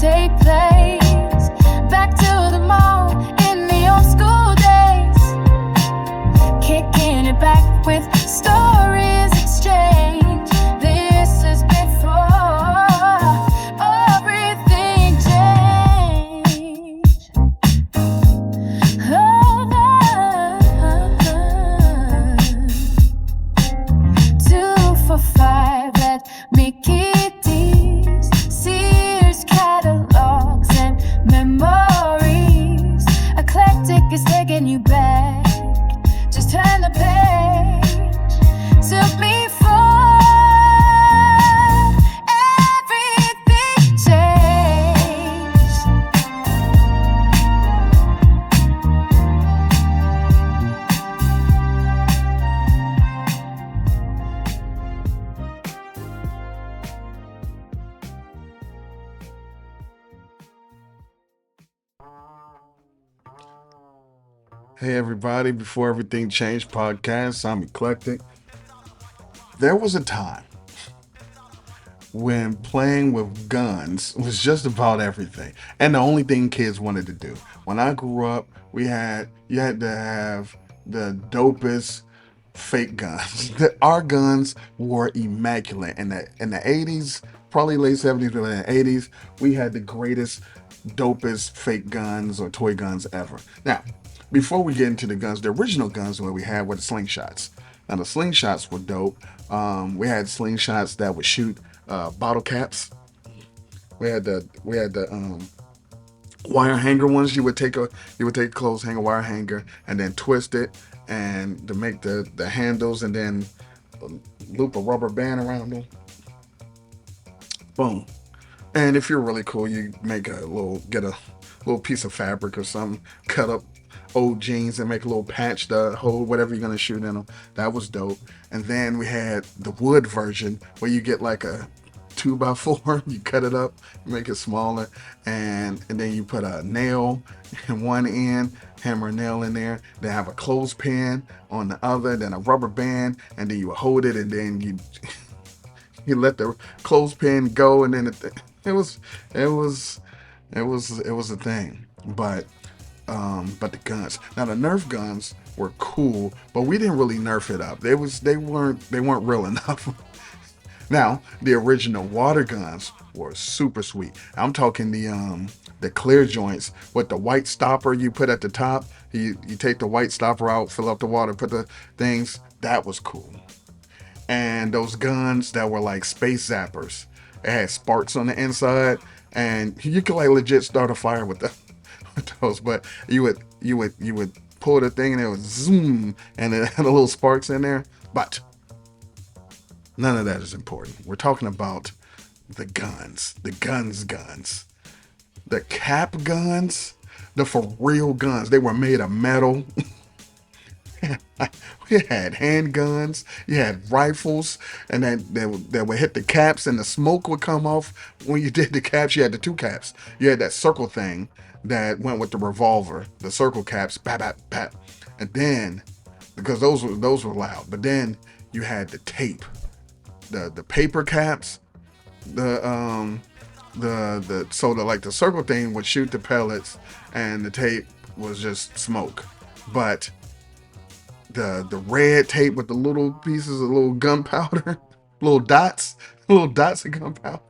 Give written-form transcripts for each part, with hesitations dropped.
take place. Back to the mall in the old school days, kicking it back with stories exchanged. This is before everything changed. Oh, 245 at Mickey D's, Sears catalogs and memories. Eclectic is taking you back. Just turn the page. Took me far. Everything changed. Hey everybody, Before Everything Changed podcast, I'm Eclectic. There was a time when playing with guns was just about everything and the only thing kids wanted to do. When I grew up, you had to have the dopest fake guns. Our guns were immaculate. In the 80s, probably late 70s, but in the 80s, we had the greatest, dopest fake guns or toy guns ever. Now, before we get into the guns, the original guns that we had were the slingshots. Now the slingshots were dope. We had slingshots that would shoot bottle caps. We had the wire hanger ones. You would take a clothes hanger, wire hanger, and then twist it and to make the handles, and then loop a rubber band around them. Boom. And if you're really cool, you get a little piece of fabric or something, cut up old jeans and make a little patch to hold whatever you're gonna shoot in them. That was dope. And then we had the wood version where you get like a 2x4, you cut it up, make it smaller, and then you put a nail in one end, hammer a nail in there, then have a clothespin on the other, then a rubber band, and then you would hold it, and then you you let the clothespin go, and then it was it was it was a thing. But the guns. Now the Nerf guns were cool, but we didn't really nerf it up. They weren't real enough. Now the original water guns were super sweet. I'm talking the clear joints with the white stopper you put at the top. You take the white stopper out, fill up the water, put the things. That was cool. And those guns that were like space zappers. It had sparks on the inside, and you could like legit start a fire with with those. But you would pull the thing, and it would zoom, and it had the little sparks in there. But none of that is important. We're talking about the guns, guns, the cap guns, the for real guns. They were made of metal. We had handguns, you had rifles, and that would hit the caps, and the smoke would come off when you did the caps. You had the two caps. You had that circle thing that went with the revolver, the circle caps, bat, bat, bat. And then, because those were loud, but then you had the tape, the paper caps, like the circle thing would shoot the pellets, and the tape was just smoke. But the red tape with the little pieces of little gunpowder, little dots, little dots of gunpowder.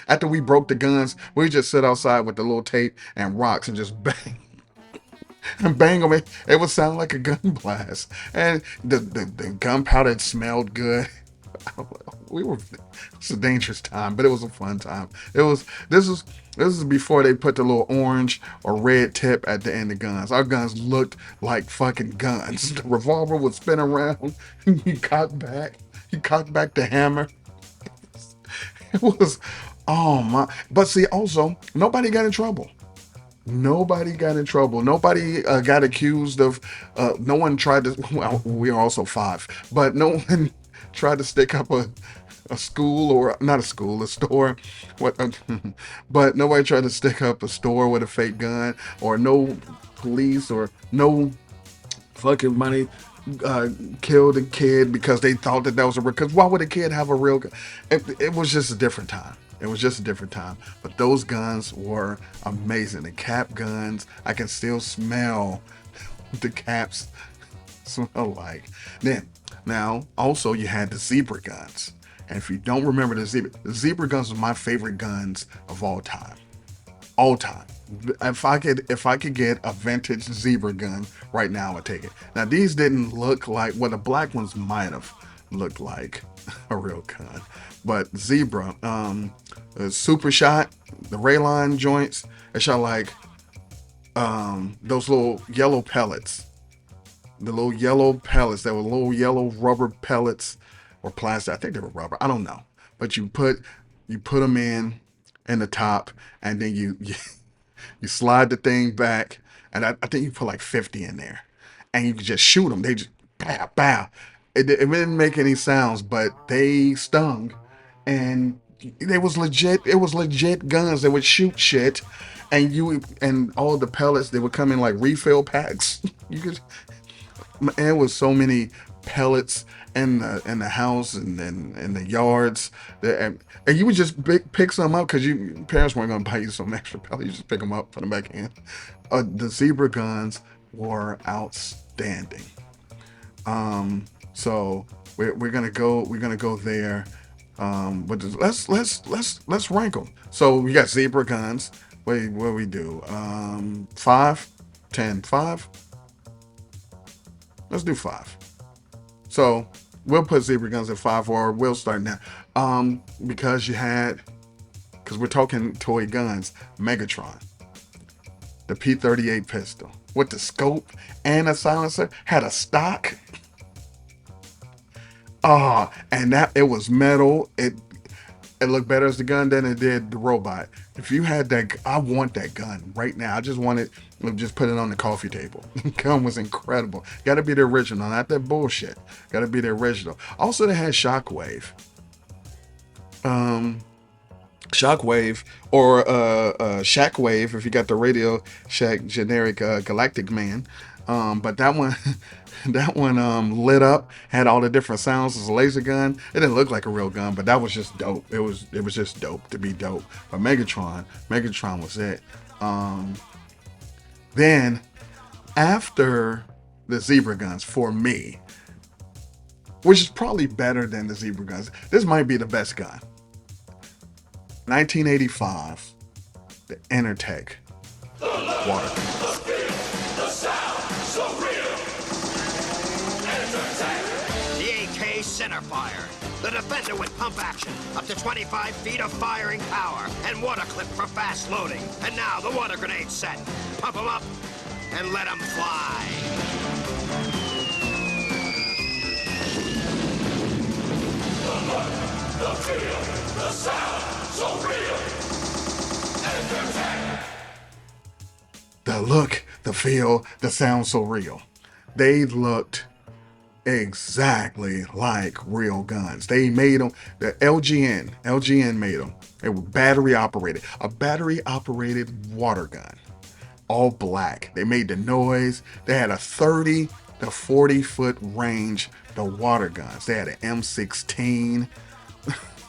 After we broke the guns, we just sit outside with the little tape and rocks and just bang and bang them. It would sound like a gun blast, and the gunpowder smelled good. It was a dangerous time, but it was a fun time. This is before they put the little orange or red tip at the end of guns. Our guns looked like fucking guns. The revolver would spin around. You cock back the hammer. It was, oh my. But see, also, nobody got in trouble. Nobody got in trouble. Nobody got accused of. No one tried to. Well, we are also five, but no one tried to stick up a school, or not a school, a store. What? But nobody tried to stick up a store with a fake gun, or no police, or no fucking money killed a kid because they thought that was a real. Because why would a kid have a real gun? It was just a different time. It was just a different time. But those guns were amazing. The cap guns, I can still smell the caps smell like. Then, now, also you had the zebra guns. And if you don't remember the zebra guns was my favorite guns of all time. All time. If I could get a vintage zebra gun right now, I'd take it. Now these didn't look like what the black ones might have looked like a real gun, but zebra, super shot, the Rayline joints, it shot like those little yellow pellets, the little yellow pellets that were little yellow rubber pellets or plastic. I think they were rubber. I don't know, but you put them in the top, and then you slide the thing back, and I think you put like 50 in there, and you can just shoot them. They just pow pow. It didn't make any sounds, but they stung, and they was legit. It was legit guns that would shoot shit, and all the pellets they would come in like refill packs. You could and it was so many pellets in the house and in the yards and you would just pick some up because you parents weren't going to buy you some extra pellets. You just pick them up, put them back in. The zebra guns were outstanding. So we're gonna go there. But let's rank them. So we got zebra guns. Wait, what do we do? 5, 10, 5. Let's do 5. So we'll put zebra guns at 5, or we'll start now. Because we're talking toy guns. Megatron, the P-38 pistol with the scope and a silencer, had a stock. And that it was metal. It looked better as the gun than it did the robot. If you had that, I want that gun right now. I just want it. Just put it on the coffee table. The gun was incredible. Got to be the original, not that bullshit. Got to be the original. Also, they had Shockwave. Shockwave or Shackwave if you got the Radio Shack generic Galactic Man. But that one, that one lit up, had all the different sounds. It's a laser gun. It didn't look like a real gun, but that was just dope. It was just dope to be dope. But Megatron was it. Then after the zebra guns, for me, which is probably better than the zebra guns, this might be the best gun. 1985, the Intertech water gun. Centerfire, the Defender with pump action, up to 25 feet of firing power, and water clip for fast loading. And now the water grenade's set. Pump them up and let them fly. The look, the feel, the sound, so real. Entertainment. The look, the feel, the sound so real. They looked exactly like real guns. They made them. The LGN made them. They were battery operated. A battery operated water gun, all black. They made the noise. They had a 30 to 40 foot range. The water guns. They had an M16.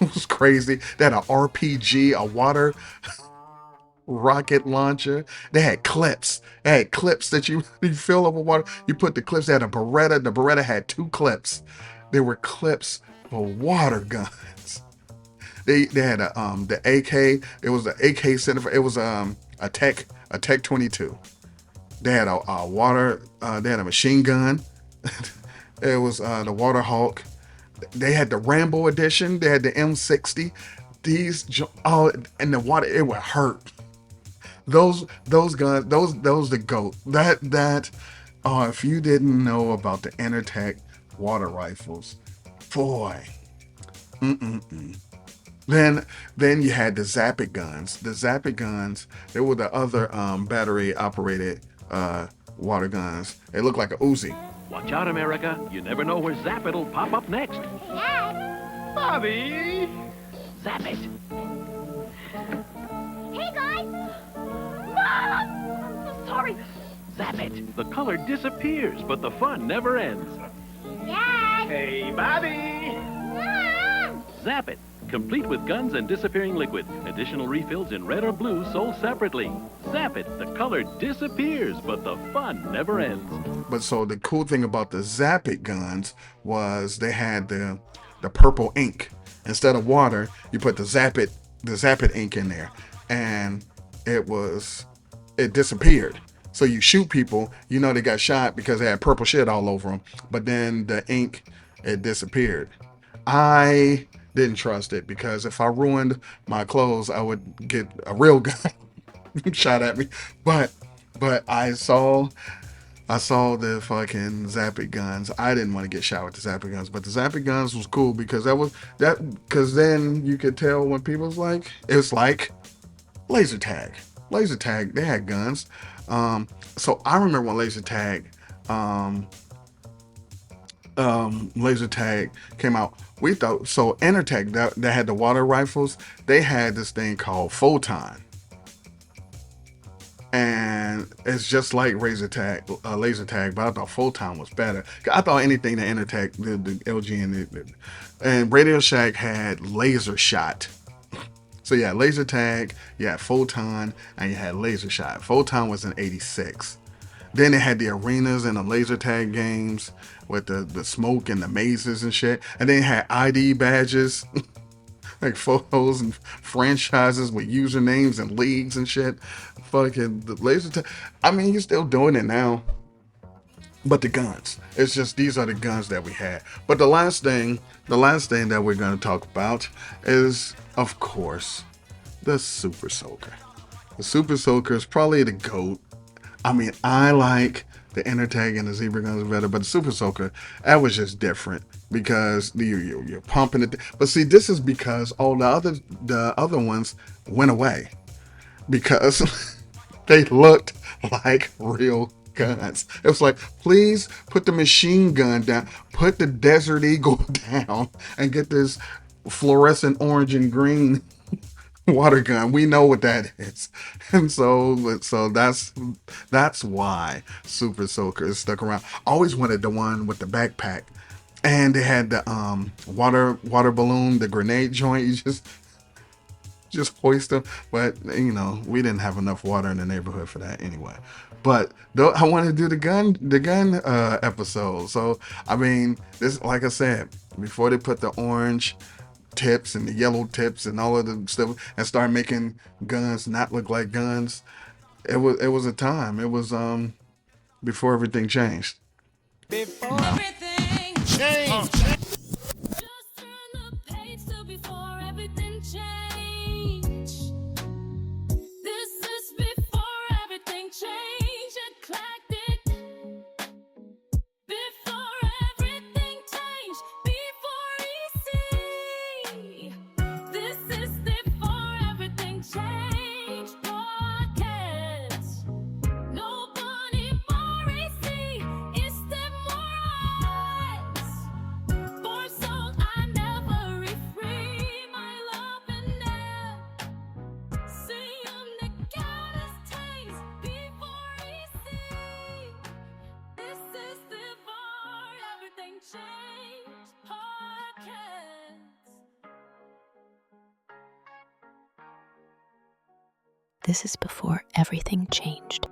It was crazy. They had an RPG, a water rocket launcher. They had clips. They had clips that you fill up with water. You put the clips. They had a Beretta. The Beretta had 2 clips. They were clips for water guns. They had the AK. It was the AK center. It was a Tech 22. They had a water. They had a machine gun. It was the Water Hawk. They had the Rambo edition. They had the M60. And the water. It would hurt. Those guns, those the GOAT. If you didn't know about the Intertech water rifles, boy. Then you had the Zapit guns. The Zapit guns, they were the other battery operated water guns. They looked like a Uzi. Watch out, America. You never know where Zapit will pop up next. Dad! Bobby! Zapit. Hey, guys! Mom! I'm so sorry. Zapit. The color disappears, but the fun never ends. Dad! Hey, Bobby! Mom! Zapit. complete with guns and disappearing liquid. Additional refills in red or blue sold separately. Zap it, the color disappears, but the fun never ends. But so the cool thing about the Zap It guns was they had the purple ink. Instead of water, you put the Zap It ink in there, and it disappeared. So you shoot people, you know they got shot because they had purple shit all over them. But then the ink, it disappeared. I didn't trust it because if I ruined my clothes, I would get a real gun shot at me. But I saw the fucking Zap It guns. I didn't want to get shot with the Zap It guns, but the Zap It guns was cool because because then you could tell when people was like, it's like laser tag. Laser tag, they had guns. So I remember when laser tag came out. We thought so. Enertech that had the water rifles. They had this thing called Photon, and it's just like laser tag. But I thought Photon was better. I thought anything that Enertech, the LG and Radio Shack had laser shot. So you had laser tag, you had Photon, and you had laser shot. Photon was in '86. Then they had the arenas and the laser tag games with the smoke and the mazes and shit. And then it had ID badges, like photos and franchises with usernames and leagues and shit. Fucking the laser tag. I mean, you're still doing it now. But the guns, it's just these are the guns that we had. But the last thing that we're going to talk about is, of course, the Super Soaker. The Super Soaker is probably the GOAT. I mean, I like the Enertag and the Zebra guns better, but the Super Soaker, that was just different because you're pumping it. But see, this is because all the other ones went away because they looked like real guns. It was like, please put the machine gun down, put the Desert Eagle down, and get this fluorescent orange and green water gun. We know what that is. And so that's why Super Soaker is stuck around. I always wanted the one with the backpack, and they had the water balloon, the grenade joint. You just hoist them. But you know, we didn't have enough water in the neighborhood for that anyway. But I wanted to do the gun episode. So I mean, this, like I said, before they put the orange tips and the yellow tips and all of the stuff and start making guns not look like guns, it was a time. It was before everything changed. Before everything changed. Just turn the page to before everything changed. This is before everything changed. Eclectic. Before everything changed. Before EC. This is before everything changed. Podcast. Nobody more EC. It's them more eyes. For so I never refrain my love and now. See the goddess taste before EC. This is before everything changed. Podcast. This is before everything changed.